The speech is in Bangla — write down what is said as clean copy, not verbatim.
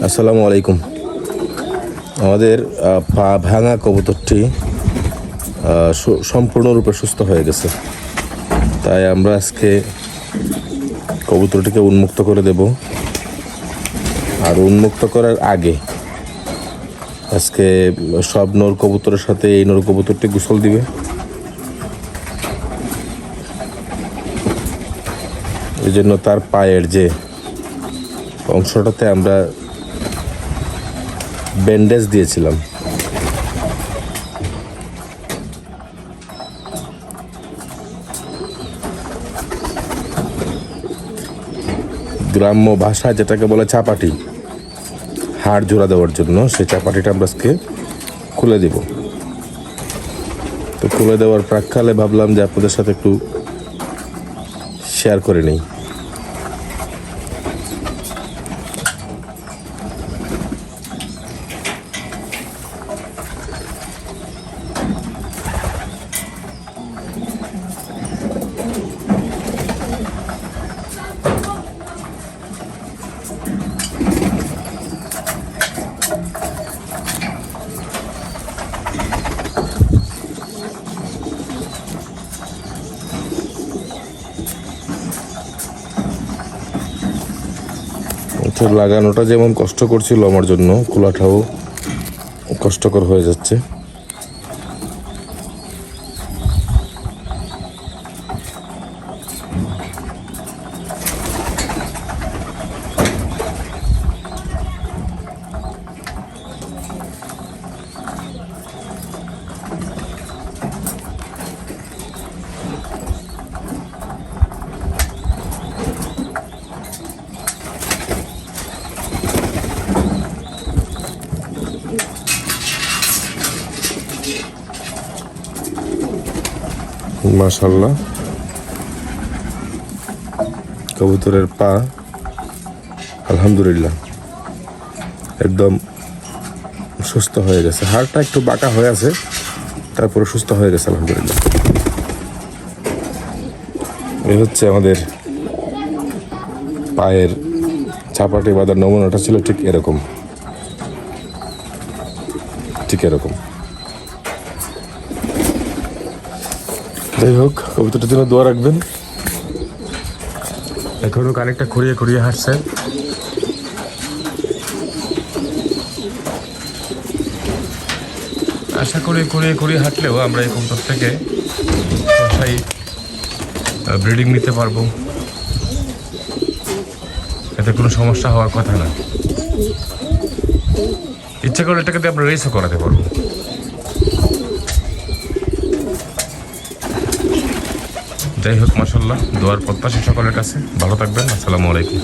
আসসালামু আলাইকুম। আমাদের পা ভাঙা কবুতরটি সম্পূর্ণরূপে সুস্থ হয়ে গেছে, তাই আমরা আজকে কবুতরটিকে উন্মুক্ত করে দেব। আর উন্মুক্ত করার আগে আজকে সব নর কবুতরের সাথে এই নর কবুতরটি গোসল দিবে। এই জন্য তার পায়ের যে অংশটাতে আমরা ব্যান্ডেজ দিয়েছিলাম। গ্রাম্য ভাষায় যেটাকে বলে চাপাটি, হাড় জোড়া দেওয়ার জন্য সেই চাপাটিটা আমরা আজকে খুলে দিব। তো খুলে দেওয়ার প্রাক্কালে ভাবলাম যে আপনাদের সাথে একটু শেয়ার করে নিই। লাগানোটা যেমন কষ্ট করছিল আমার জন্য, খোলাটাও কষ্টকর হয়ে যাচ্ছে। মাশাআল্লাহ, কবুতরের পা আলহামদুলিল্লাহ একদম সুস্থ হয়ে গেছে। হাড়টা একটু বাঁকা হয়ে আছে, তারপরে সুস্থ হয়ে গেছে আলহামদুলিল্লাহ। এই হচ্ছে আমাদের পায়ের চাপাটি বাঁধার নমুনাটা ছিল ঠিক এরকম। যাই হোক, কবুতরটার জন্য দোয়া রাখবেন। এখনো কানেকটা খুঁড়িয়ে হাঁটছে। আশা করি খুঁড়িয়ে হাঁটলেও আমরা এই কবুতর থেকে বাসায় ব্রিডিং নিতে পারবো, এতে কোনো সমস্যা হওয়ার কথা না। ইচ্ছা করলে এটাকে আমরা রেসও করাতে পারবো। যাই হোক, মাশাআল্লাহ, দোয়ার প্রত্যাশা সকলের কাছে। ভালো থাকবেন। আসসালামু আলাইকুম।